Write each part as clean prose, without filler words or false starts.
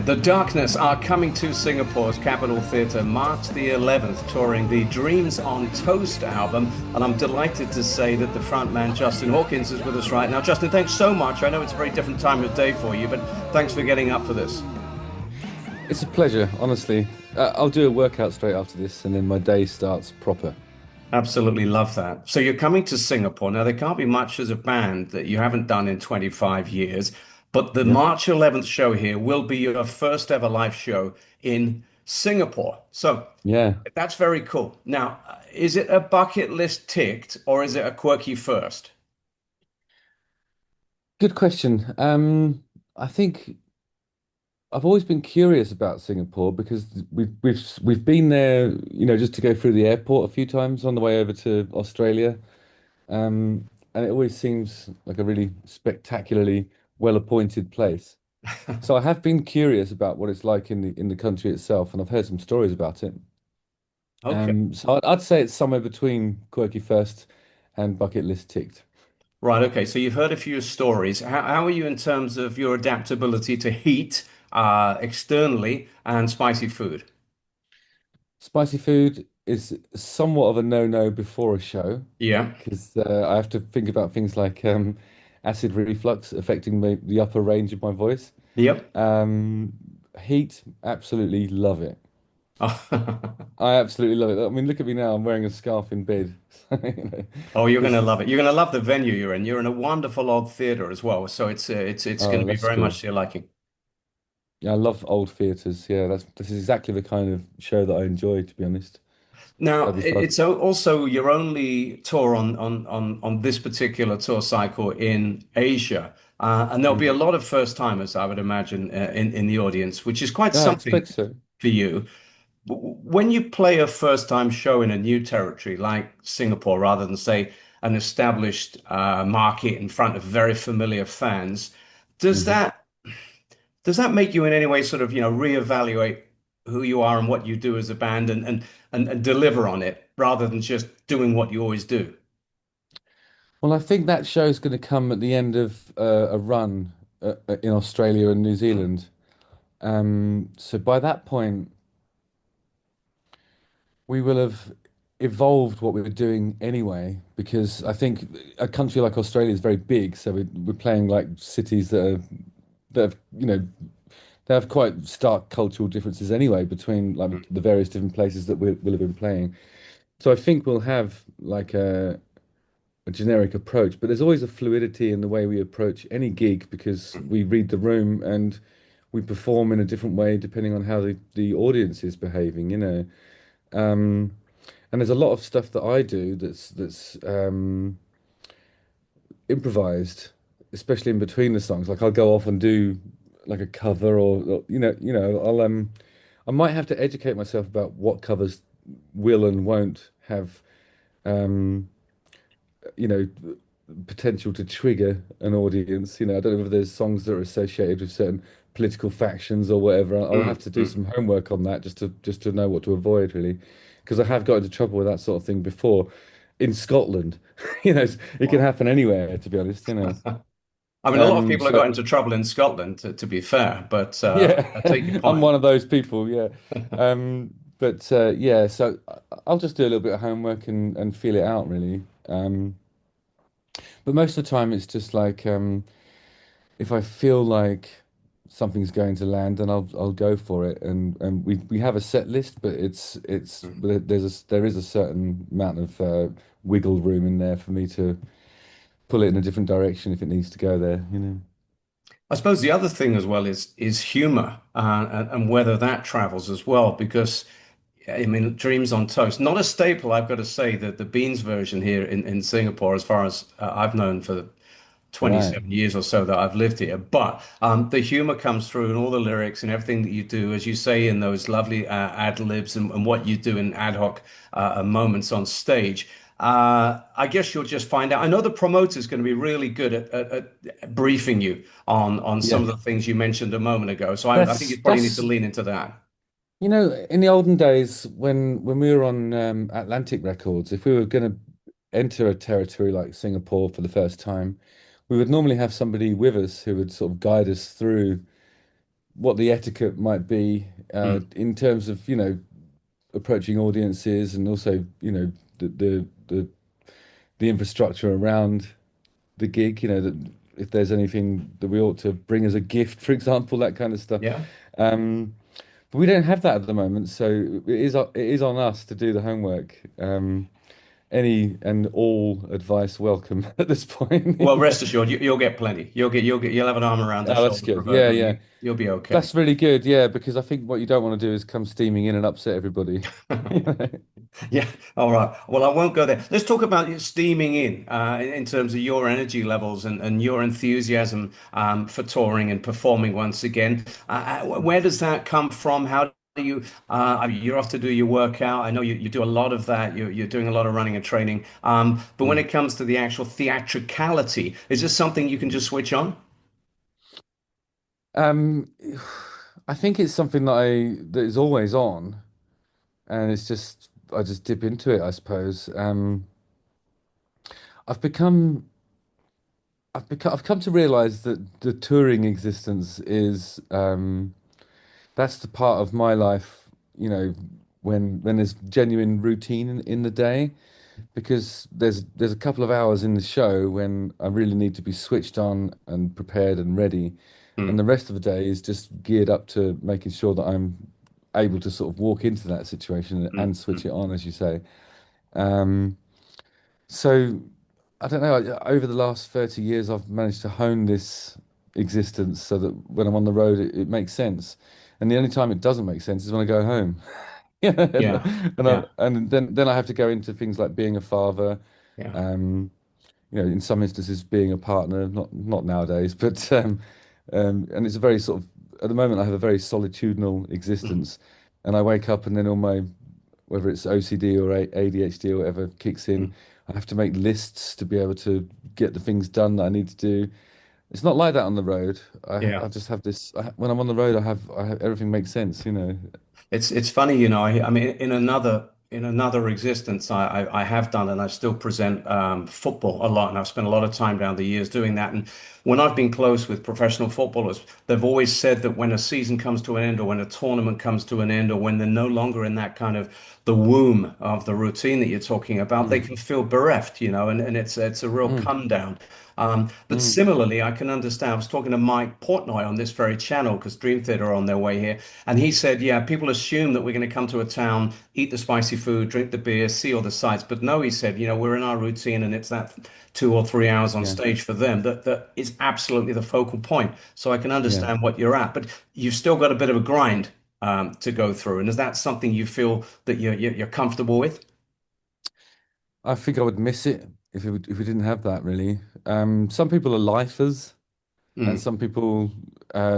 The Darkness are coming to Singapore's Capitol Theatre March the 11th, touring the Dreams on Toast album. And I'm delighted to say that the frontman Justin Hawkins is with us right now. Justin, thanks so much. I know it's a very different time of day for you, but thanks for getting up for this. It's a pleasure, honestly. I'll do a workout straight after this, and then my day starts proper. Absolutely love that. So you're coming to Singapore. Now, there can't be much as a band that you haven't done in 25 years, but the Yeah. March 11th show here will be your first ever live show in Singapore. So Yeah. that's very cool. Now, is it a bucket list ticked or is it a quirky first? Good question. I think I've always been curious about Singapore because we've been there, just to go through the airport a few times on the way over to Australia. And it always seems like a really spectacularly well-appointed place. So I have been curious about what it's like in the country itself, and I've heard some stories about it. Okay. So I'd say it's somewhere between quirky first and bucket list ticked. Right. Okay. So you've heard a few stories. How are you in terms of your adaptability to heat externally and spicy food? Spicy food is somewhat of a no-no before a show Yeah. because I have to think about things like acid reflux affecting the upper range of my voice. Yep. Um, Heat, absolutely love it. I absolutely love it. I mean, look at me now. I'm wearing a scarf in bed. You know, Oh, you're going this to is love it. You're going to love the venue you're in. You're in a wonderful old theater as well, so it's going oh, to be that's very cool. much to your liking. Yeah, I love old theatres. Yeah, this is exactly the kind of show that I enjoy, to be honest. Now, That'd be fun. it's also your only tour on this particular tour cycle in Asia, and there'll be a Mm. lot of first timers, I would imagine, in the audience, which is quite Yeah, I something expect so. for you. When you play a first time show in a new territory like Singapore, rather than say an established market in front of very familiar fans, does Mhm. that does that make you in any way sort of, reevaluate who you are and what you do as a band and deliver on it rather than just doing what you always do? Well, I think that show's going to come at the end of a run in Australia and New Zealand. So by that point, we will have evolved what we were doing anyway, because I think a country like Australia is very big, so we're playing like cities that have, they have quite stark cultural differences anyway between like the various different places that we'll have been playing. So I think we'll have like a generic approach, but there's always a fluidity in the way we approach any gig because we read the room and we perform in a different way depending on how the audience is behaving, you know. Um, and there's a lot of stuff that I do that's improvised, especially in between the songs. Like I'll go off and do like a cover or I might have to educate myself about what covers will and won't have um you know potential to trigger an audience. I don't know if there's songs that are associated with certain political factions or whatever. I'll have to do Mm. some homework on that just to know what to avoid, really, because I have got into trouble with that sort of thing before in Scotland. It can Wow. happen anywhere, to be honest. I mean, a lot of people have So got into trouble in Scotland, to be fair, but yeah, I take your I'm point. one of those people. Yeah, but yeah, so I'll just do a little bit of homework and feel it out, really. But most of the time, it's just like if I feel like something's going to land, then I'll go for it. And we have a set list, but there is a certain amount of wiggle room in there for me to pull it in a different direction if it needs to go there. I suppose the other thing as well is humor and whether that travels as well, because I mean, Dreams on Toast, not a staple, I've got to say, that the Beans version here in Singapore, as far as I've known for the Right. 27 years or so that I've lived here. But the humor comes through in all the lyrics and everything that you do, as you say, in those lovely ad libs and what you do in ad hoc moments on stage. I guess you'll just find out. I know the promoter is going to be really good at briefing you on some Yeah. of the things you mentioned a moment ago. So I think That's you probably need to that's lean into that. in the olden days when we were on Atlantic Records, if we were going to enter a territory like Singapore for the first time, we would normally have somebody with us who would sort of guide us through what the etiquette might be Mm. in terms of, approaching audiences and also, the infrastructure around the gig, that if there's anything that we ought to bring as a gift, for example, that kind of stuff. Yeah. Um, but we don't have that at the moment, so it is on us to do the homework. Any and all advice welcome at this Well, point. rest assured, you'll get plenty. You'll have an arm around the Oh, that's shoulder good. Yeah, proverbially. yeah. You'll be okay. That's really good. Yeah, because I think what you don't want to do is come steaming in and upset everybody. Yeah. All right. Well, I won't go there. Let's talk about you steaming in terms of your energy levels and your enthusiasm for touring and performing once again. Where does that come from? How do you, I mean, you're off to do your workout. I know you do a lot of that. You're doing a lot of running and training. But when Mm. it comes to the actual theatricality, is this something you can just switch on? Um, I think it's something that is always on, and it's just I just dip into it, I suppose. I've become I've come to realize that the touring existence is that's the part of my life, when there's genuine routine in the day, because there's a couple of hours in the show when I really need to be switched on and prepared and ready, and Hmm. the rest of the day is just geared up to making sure that I'm able to sort of walk into that situation Hmm. and Hmm. switch it on, as you say. Um, so I don't know. Over the last 30 years, I've managed to hone this existence so that when I'm on the road, it makes sense. And the only time it doesn't make sense is when I go home. Yeah, Yeah. Yeah. and then I have to go into things like being a father, Yeah. um, in some instances being a partner, not nowadays, but and it's a very sort of at the moment I have a very solitudinal Mhm. existence, and I wake up and then all my whether it's OCD or ADHD or whatever kicks in, I have to make lists to be able to get the things done that I need to do. It's not like that on the road. I Yeah. just have this when I'm on the road, I have everything makes sense. It's funny, I mean, in another existence, I have done, and I still present football a lot, and I've spent a lot of time down the years doing that. And when I've been close with professional footballers, they've always said that when a season comes to an end, or when a tournament comes to an end, or when they're no longer in that kind of the womb of the routine that you're talking about, they Mm, can feel bereft, and it's a real mm, come down. But mm, similarly, I can understand. I was talking to Mike Portnoy on this very channel because Dream Theater are on their way here. And he said, yeah, people assume that we're going to come to a town, eat the spicy food, drink the beer, see all the sights. But no, he said, we're in our routine and it's that 2 or 3 hours on yeah, stage for them that is absolutely the focal point. So I can yeah. understand what you're at. But you've still got a bit of a grind to go through. And is that something you feel that you're comfortable with? I think I would miss it if we didn't have that really. Some people are lifers and Mm, some people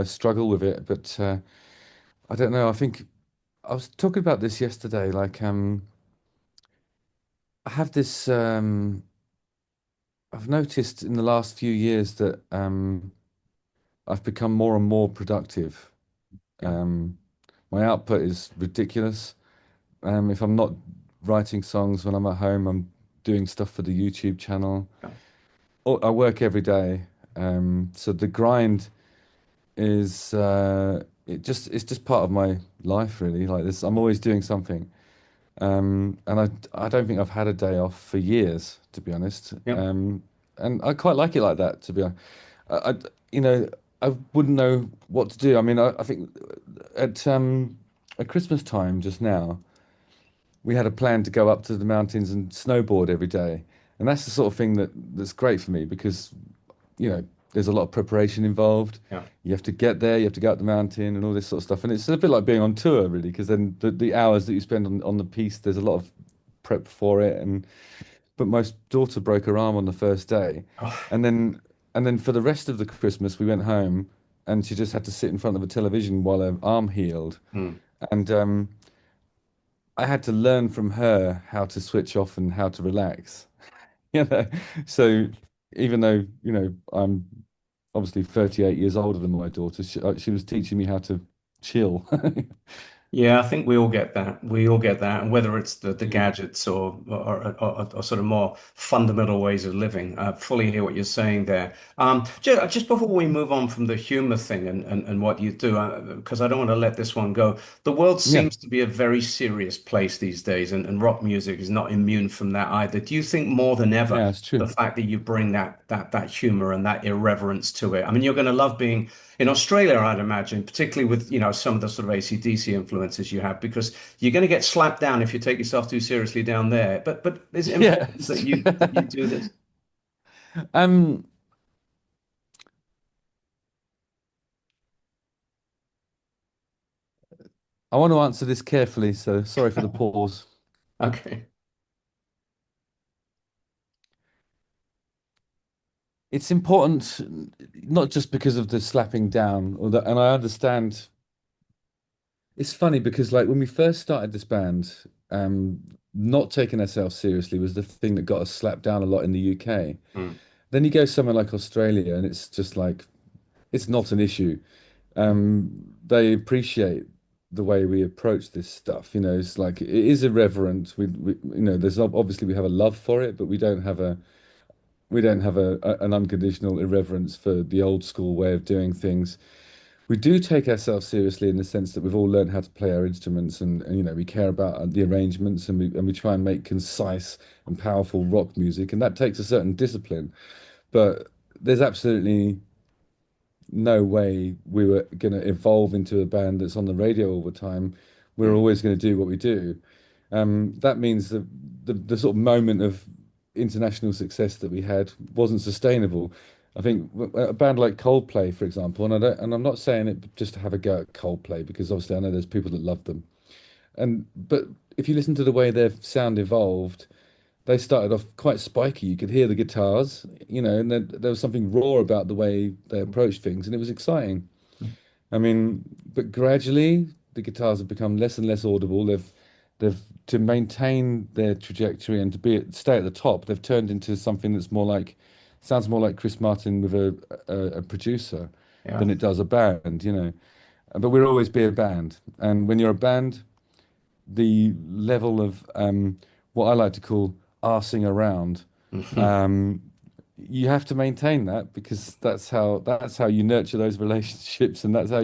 struggle with it, but I don't know. I think I was talking about this yesterday. Like, I have this. I've noticed in the last few years that I've become more and more productive. yeah, Um, my output is ridiculous. If I'm not writing songs when I'm at home, I'm doing stuff for the YouTube channel. yeah, I work every day, so the grind is it's just part of my life really. Like this, I'm always doing something. And I don't think I've had a day off for years, to be honest. yeah. And I quite like it like that, to be honest. I you know I wouldn't know what to do. I mean, I think at Christmas time just now, we had a plan to go up to the mountains and snowboard every day, and that's the sort of thing that's great for me because you know, there's a lot of preparation involved. Yeah. You have to get there, you have to go up the mountain and all this sort of stuff. And it's a bit like being on tour, really, because then the hours that you spend on the piece, there's a lot of prep for it. But my daughter broke her arm on the first day. Oh, And then for the rest of the Christmas, we went home and she just had to sit in front of a television while her arm healed. mm, And I had to learn from her how to switch off and how to relax. You know, so even though, I'm obviously 38 years older than my daughter, she was teaching me how to chill. Yeah, I think we all get that. We all get that, and whether it's the Mm. gadgets or sort of more fundamental ways of living, fully hear what you're saying there. Just before we move on from the humor thing and what you do, because I don't want to let this one go. The world Yeah, seems to be a very serious place these days, and rock music is not immune from that either. Do you think more than ever yeah, it's the true. fact that you bring that humor and that irreverence to it? I mean, you're going to love being in Australia, I'd imagine, particularly with, some of the sort of AC/DC influences you have, because you're going to get slapped down if you take yourself too seriously down there. But is it Yeah, important it's that true. you do this? Um, I want to answer this carefully, so sorry for the pause. Okay. It's important not just because of the slapping down, or and I understand. It's funny because like when we first started this band, not taking ourselves seriously was the thing that got us slapped down a lot in the UK. Mm, Then you go somewhere like Australia, and it's just like it's not an issue. They appreciate the way we approach this stuff. It's like it is irreverent. There's obviously we have a love for it, but we don't have an unconditional irreverence for the old school way of doing things. We do take ourselves seriously in the sense that we've all learned how to play our instruments, and we care about the arrangements, and we try and make concise and powerful rock music, and that takes a certain discipline. But there's absolutely no way we were going to evolve into a band that's on the radio all the time. We're mm. always going to do what we do. That means that the sort of moment of international success that we had wasn't sustainable. I think a band like Coldplay, for example, and I'm not saying it just to have a go at Coldplay because obviously I know there's people that love them. But if you listen to the way their sound evolved, they started off quite spiky. You could hear the guitars, and there was something raw about the way they approached things, and it was exciting. I mean, but gradually the guitars have become less and less audible. They've to maintain their trajectory and stay at the top. They've turned into something that's sounds more like Chris Martin with a producer Yeah. than it does a band. But we'll always be a band, and when you're a band, the level of what I like to call arsing around. Mhm. Um, you have to maintain that because that's how you nurture those relationships, and that's how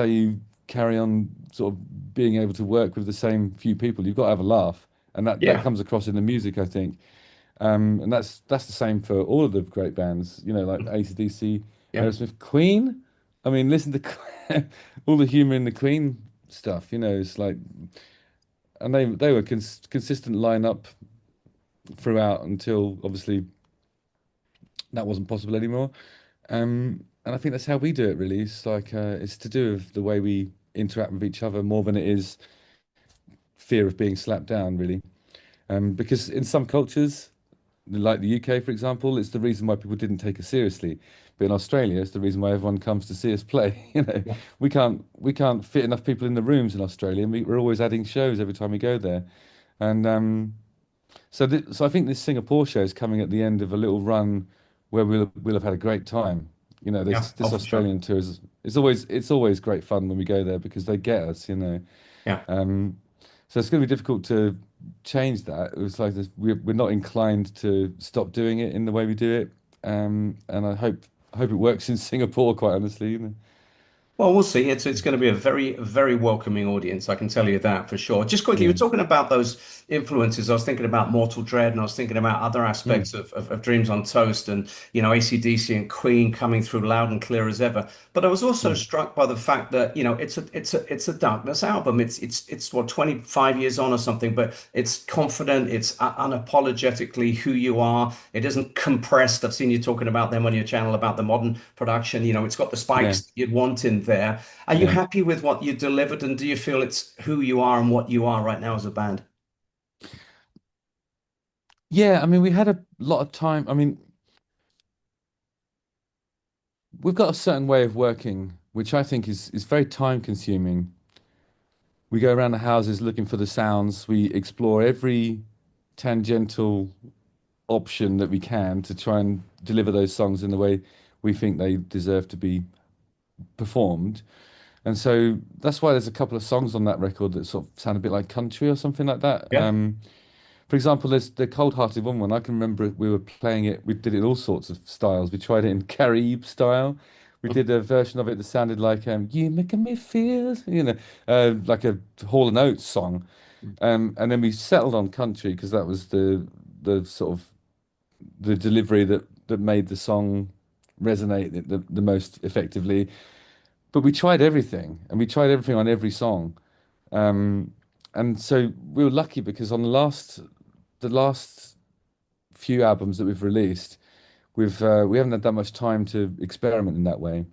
you carry on sort of being able to work with the same few people. You've got to have a laugh, and that Yeah. comes across in the music, I think. And that's the same for all of the great bands, like AC/DC, Yeah. Aerosmith, Queen. I mean, listen to all the humor in the Queen stuff. It's like, and they were consistent lineup throughout until obviously that wasn't possible anymore. And I think that's how we do it, really. It's like it's to do with the way we interact with each other more than it is fear of being slapped down, really. Because in some cultures, like the UK, for example, it's the reason why people didn't take us seriously. But in Australia, it's the reason why everyone comes to see us play. Yeah. We can't fit enough people in the rooms in Australia, and we're always adding shows every time we go there. And so I think this Singapore show is coming at the end of a little run where we'll have had a great time. Yeah. Oh, This for sure. Australian tour is it's always great fun when we go there because they get us. Yeah. Um, so it's going to be difficult to change that. It was like this, we're not inclined to stop doing it in the way we do it. And I hope it works in Singapore, quite honestly. Well, we'll see. It's going to be a very welcoming audience. I can tell you that for sure. Just quickly, you were Yeah. talking about those influences. I was thinking about Mortal Dread, and I was thinking about other aspects Mm, of Dreams on Toast, and AC/DC and Queen coming through loud and clear as ever. But I was also mm. struck by the fact that it's a Darkness album. It's what 25 years on or something, but it's confident. It's unapologetically who you are. It isn't compressed. I've seen you talking about them on your channel about the modern production. It's got the Yeah. spikes that you'd want in there. Are you Yeah. happy with what you delivered, and do you feel it's who you are and what you are right now as a band? Yeah. I mean, we had a lot of time. I mean, we've got a certain way of working, which I think is very time consuming. We go around the houses looking for the sounds. We explore every tangential option that we can to try and deliver those songs in the way we think they deserve to be performed. And so that's why there's a couple of songs on that record that sort of sound a bit like country or something like that. Yeah. For example, there's the Cold Hearted Woman. I can remember we were playing it. We did it in all sorts of styles. We tried it in Carib style. We did a version of it that sounded like "You Making Me Feel," like a Hall and Oates song. And then we settled on country because that was the sort of the delivery that made the song resonate the most effectively. But we tried everything, and we tried everything on every song. Um, and so we were lucky because on the last few albums that we've released, we haven't had that much time to experiment in that way.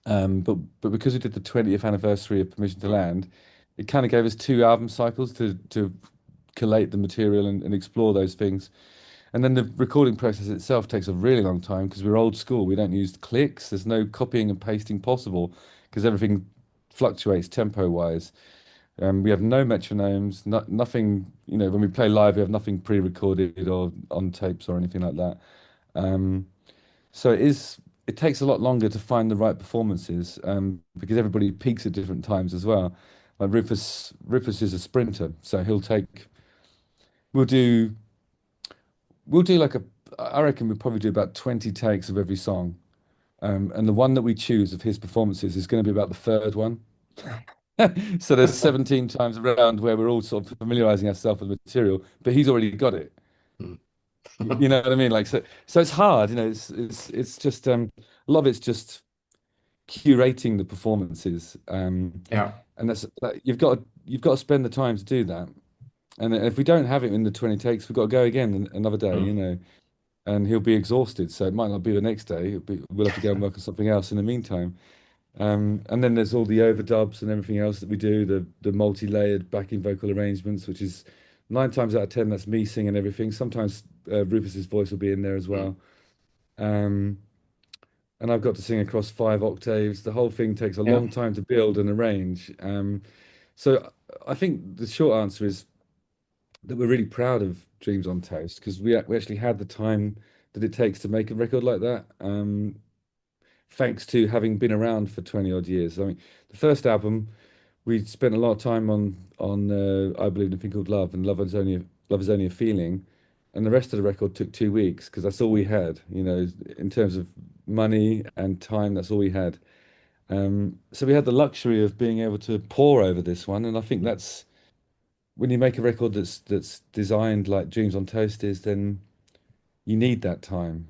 But because we did the 20th anniversary of Permission to Land, it kind of gave us two album cycles to collate the material and explore those things. And then the recording process itself takes a really long time because we're old school. We don't use clicks. There's no copying and pasting possible because everything fluctuates tempo wise. We have no metronomes, nothing, when we play live, we have nothing pre-recorded or on tapes or anything like that. Um, so it takes a lot longer to find the right performances, because everybody peaks at different times as well. Like Rufus is a sprinter, so we'll do, we'll do like I reckon we'll probably do about 20 takes of every song. And the one that we choose of his performances is going to be about the third one. So there's 17 times around where we're all sort of familiarizing ourselves with the material, but he's already got it. You know what I mean? Like so it's hard, it's just a lot of it's just curating the performances. Yeah. And you've got to spend the time to do that. And if we don't have it in the 20 takes, we've got to go again another day, Mm. and he'll be exhausted. So it might not be the next day. We'll have to go and work on something else in the meantime. And then there's all the overdubs and everything else that we do, the multi-layered backing vocal arrangements, which is 9 times out of 10, that's me singing everything. Sometimes Rufus's voice will be in there as Mm. well. Um, and I've got to sing across 5 octaves. The whole thing takes a Yeah. long time to build and arrange. So I think the short answer is that we're really proud of Dreams on Toast because we actually had the time that it takes to make a record like that. Thanks to having been around for 20 odd years. I mean, the first album we spent a lot of time on I Believe in a Thing Called Love and Love is Only a Feeling, and the rest of the record took 2 weeks because that's all we had, in terms of money and time, that's all we had. So we had the luxury of being able to pour over this one, and I think that's when you make a record that's designed like Dreams on Toast is, then you need that time.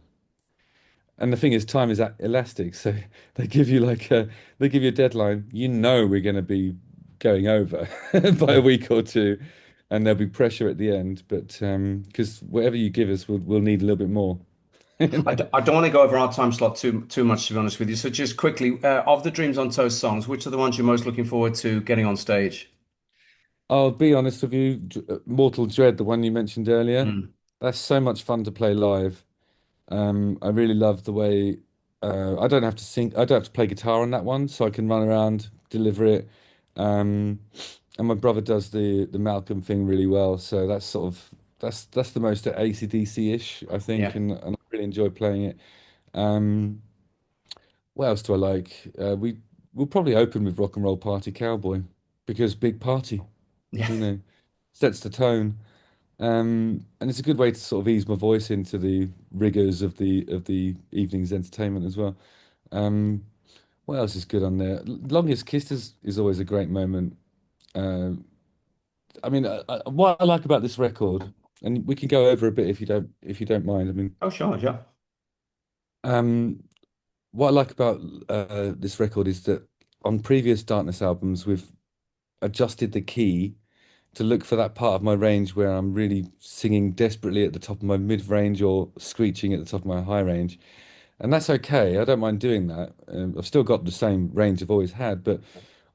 And the thing is, time is elastic, so they give you they give you a deadline. We're going to be going over by a Mm. week or two, and there'll be pressure at the end. But because whatever you give us, we'll need a little bit more. I don't want to go over our time slot too much, to be honest with you. So just quickly, of the Dreams on Toast songs, which are the ones you're most looking forward to getting on stage? I'll be honest with you, Mortal Dread, the one you mentioned earlier, Mm. that's so much fun to play live. I really love the way I don't have to sing, I don't have to play guitar on that one, so I can run around, deliver it. Um, and my brother does the Malcolm thing really well, so that's the most AC/DC-ish, I think, Yeah. and I really enjoy playing it. Um, what else do I like? We'll probably open with Rock and Roll Party Cowboy because big party, Yeah. you know, sets the tone. And it's a good way to sort of ease my voice into the rigors of the evening's entertainment as well. Um, what else is good on there? Longest Kiss is always a great moment. Uh, I mean, what I like about this record, and we can go over a bit if you don't mind. I mean, Oh, sure. Yeah. um, what I like about this record is that on previous Darkness albums, we've adjusted the key to look for that part of my range where I'm really singing desperately at the top of my mid range or screeching at the top of my high range. And that's okay. I don't mind doing that. I've still got the same range I've always had, but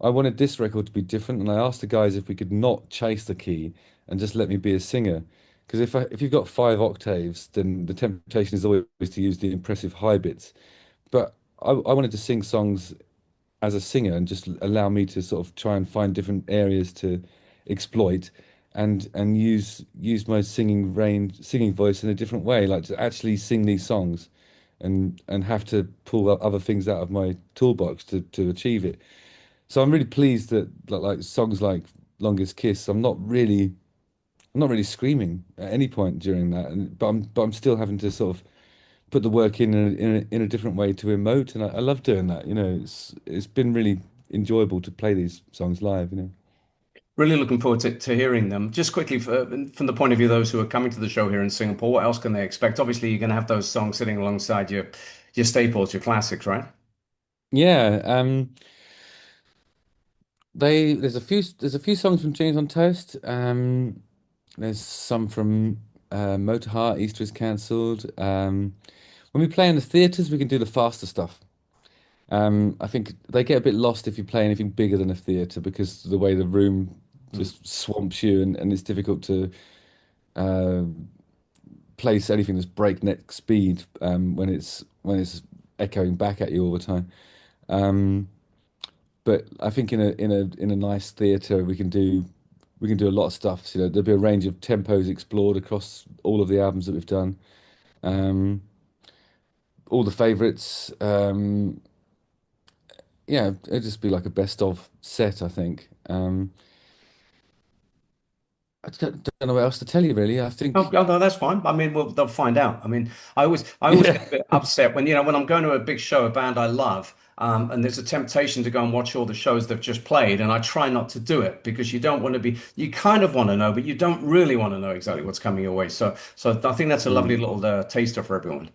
I wanted this record to be different. And I asked the guys if we could not chase the key and just let me be a singer. Because if you've got 5 octaves, then the temptation is always to use the impressive high bits. But I wanted to sing songs as a singer and just allow me to sort of try and find different areas to exploit and use my singing voice in a different way, like to actually sing these songs and have to pull other things out of my toolbox to achieve it. So I'm really pleased that like songs like Longest Kiss, I'm not really screaming at any point during that, and but I'm still having to sort of put the work in a different way to emote, and I love doing that. You know, it's been really enjoyable to play these songs live. You know. Really looking forward to hearing them. Just quickly, from the point of view of those who are coming to the show here in Singapore, what else can they expect? Obviously, you're going to have those songs sitting alongside your staples, your classics, right? Yeah, there's a few songs from James on Toast. There's some from Motorheart, Easter is cancelled. When we play in the theatres, we can do the faster stuff. I think they get a bit lost if you play anything bigger than a theatre because the way the room Mm. just swamps you and it's difficult to uh, place anything that's breakneck speed when it's echoing back at you all the time. Um, but I think in a nice theatre we can do a lot of stuff. So, you know, there'll be a range of tempos explored across all of the albums that we've done. Um, all the favourites. Yeah, it'd just be like a best of set, I think. I don't know what else to tell you really. I Oh, think, oh, no, that's fine. I mean, well, they'll find out. I mean, I always yeah, get a bit upset when, when I'm going to a big show, a band I love, and there's a temptation to go and watch all the shows they've just played, and I try not to do it because you don't want to be, you kind of want to know, but you don't really want to know exactly what's coming your way. So I think that's a lovely Mm. little taster for everyone.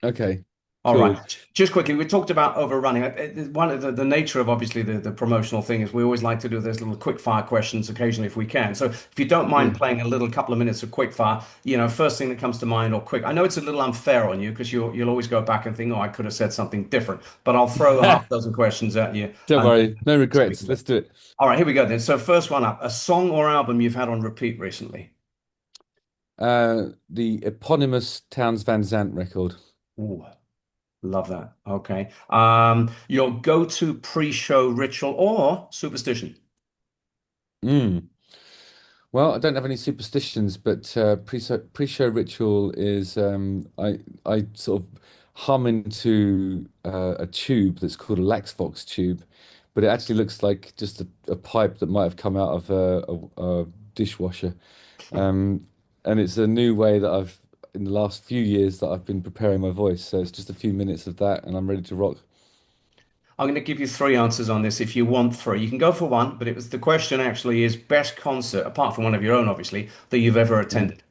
Okay, All right. cool. Just quickly, we talked about overrunning. One of the nature of obviously the promotional thing is we always like to do those little quick fire questions occasionally if we can. So if you don't mind Yeah. playing a little couple of minutes of quick fire, first thing that comes to mind or quick. I know it's a little unfair on you because you'll always go back and think, oh, I could have said something different. But I'll throw a half dozen questions at you Don't and then worry, no see what we can regrets. do. Let's do it. All right, here we go then. So first one up, a song or album you've had on repeat recently. The eponymous Towns Van Zandt record. Ooh, love that. Okay. Your go-to pre-show ritual or superstition? Mm. Well, I don't have any superstitions, but pre-show ritual is I sort of hum into a tube that's called a Lax Fox tube, but it actually looks like just a pipe that might have come out of a dishwasher. Um, and it's a new way that I've in the last few years that I've been preparing my voice. So it's just a few minutes of that, and I'm ready to rock. I'm going to give you three answers on this if you want three. You can go for one, but it was the question actually is best concert, apart from one of your own, obviously, that you've ever Yeah. attended.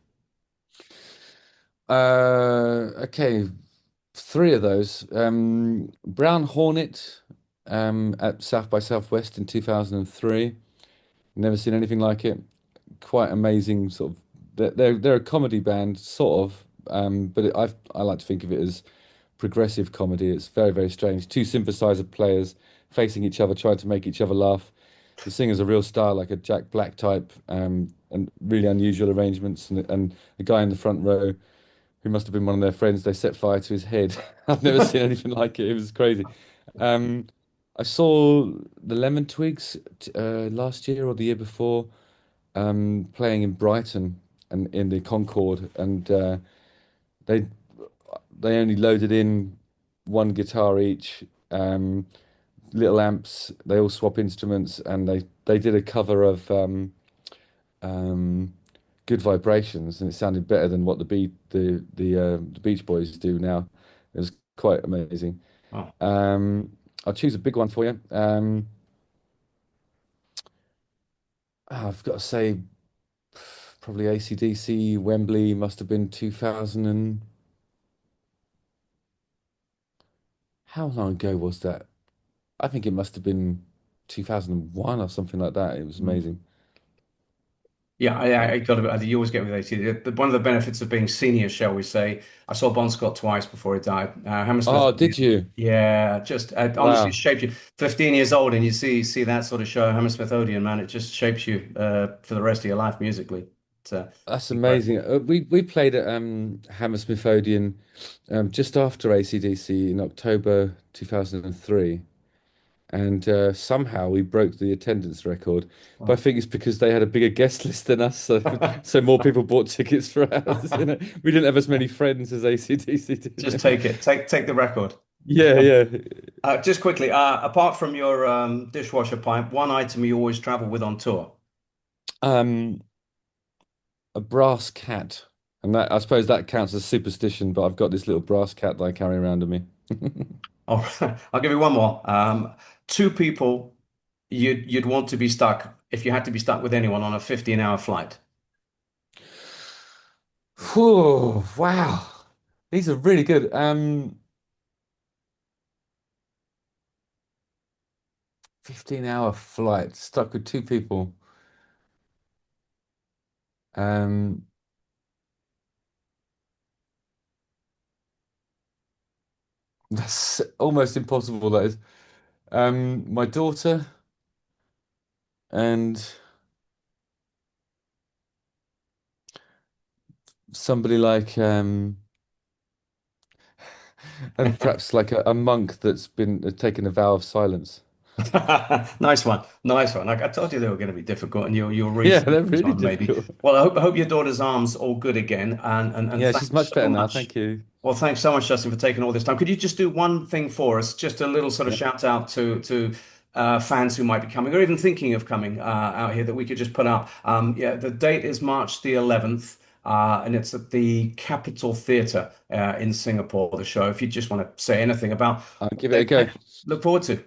Okay, three of those. Brown Hornet at South by Southwest in 2003. Never seen anything like it. Quite amazing, sort of. They're a comedy band, sort of. But I like to think of it as progressive comedy. It's very strange. Two synthesizer players facing each other, trying to make each other laugh. The singer's a real star, like a Jack Black type, and really unusual arrangements, and a guy in the front row who must have been one of their friends. They set fire to his head. I've never seen anything like it. It was crazy. Um, I saw the Lemon Twigs last year or the year before, playing in Brighton and in the Concord, and they they only loaded in one guitar each, little amps. They all swap instruments, and they did a cover of um, Good Vibrations, and it sounded better than what the Beach Boys do now. It was quite amazing. Oh, I'll choose a big one for you. I've got to say probably AC/DC Wembley must have been 2000 and how long ago was that? I think it must have been 2001 or something like that. It was mm. amazing. Yeah, I got to. You always get with AT. One of the benefits of being senior, shall we say, I saw Bon Scott twice before he died. Hammersmith. Oh, did you? Yeah, just honestly Wow, shaped you. 15 years old, and you see that sort of show, Hammersmith Odeon, man. It just shapes you for the rest of your life musically. It's that's incredible. amazing. We played at Hammersmith Odeon just after AC/DC in October 2003. And somehow we broke the attendance record. But I Wow. think it's because they had a bigger guest list than us, so more people bought tickets for us. You know, we didn't have as many friends as AC/DC Just did. take it. Take the record. Yeah, yeah. Just quickly, apart from your dishwasher pipe, one item you always travel with on tour. Um, a brass cat. And that I suppose that counts as superstition, but I've got this little brass cat that I carry around with me. Oh, I'll give you one more. Two people you'd want to be stuck if you had to be stuck with anyone on a 15-hour flight. Whew, wow. These are really good. 15-hour flight, stuck with two people. Um, that's almost impossible, that is. My daughter and somebody like and perhaps like a monk that's been taken a vow of silence. Nice one. Nice one. Like I told you they were going to be difficult and you'll read Yeah, through they're this really one maybe. difficult. Well, I hope your daughter's arm's all good again and Yeah, she's thanks much so better now. much. Thank you. Well, thanks so much, Justin, for taking all this time. Could you just do one thing for us? Just a little sort of Yeah. shout out to fans who might be coming or even thinking of coming out here that we could just put up. Yeah, the date is March the 11th, and it's at the Capitol Theatre in Singapore, the show. If you just want to say anything about I'll what give it they a go. look forward to.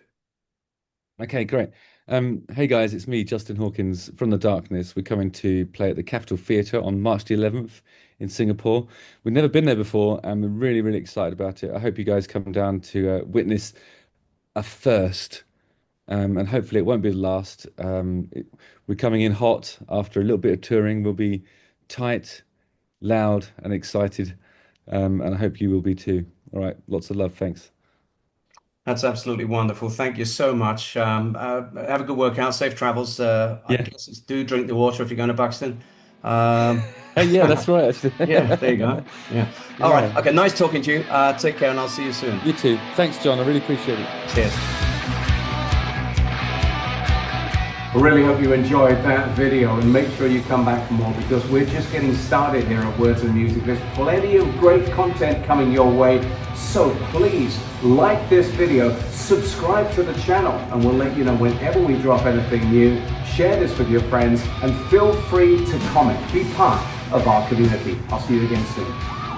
Okay, great. Hey guys, it's me, Justin Hawkins from the Darkness. We're coming to play at the Capitol Theatre on March the 11th in Singapore. We've never been there before, and we're really, really excited about it. I hope you guys come down to witness a first, and hopefully it won't be the last. We're coming in hot after a little bit of touring. We'll be tight, loud, and excited, and I hope you will be too. All right, lots of love. Thanks. That's absolutely wonderful. Thank you so much. Have a good workout, safe travels. I Yeah. guess it's do drink the water if you're going to Buxton. Um, Yeah, that's right, actually. yeah, there you go. Yeah. All right. Yeah. Okay. Nice talking to you. Take care, and I'll see you soon. You too. Thanks, John. I really appreciate it. Cheers. I really hope you enjoyed that video and make sure you come back for more because we're just getting started here at Words and Music. There's plenty of great content coming your way. So please like this video, subscribe to the channel, and we'll let you know whenever we drop anything new. Share this with your friends and feel free to comment. Be part of our community. I'll see you again soon.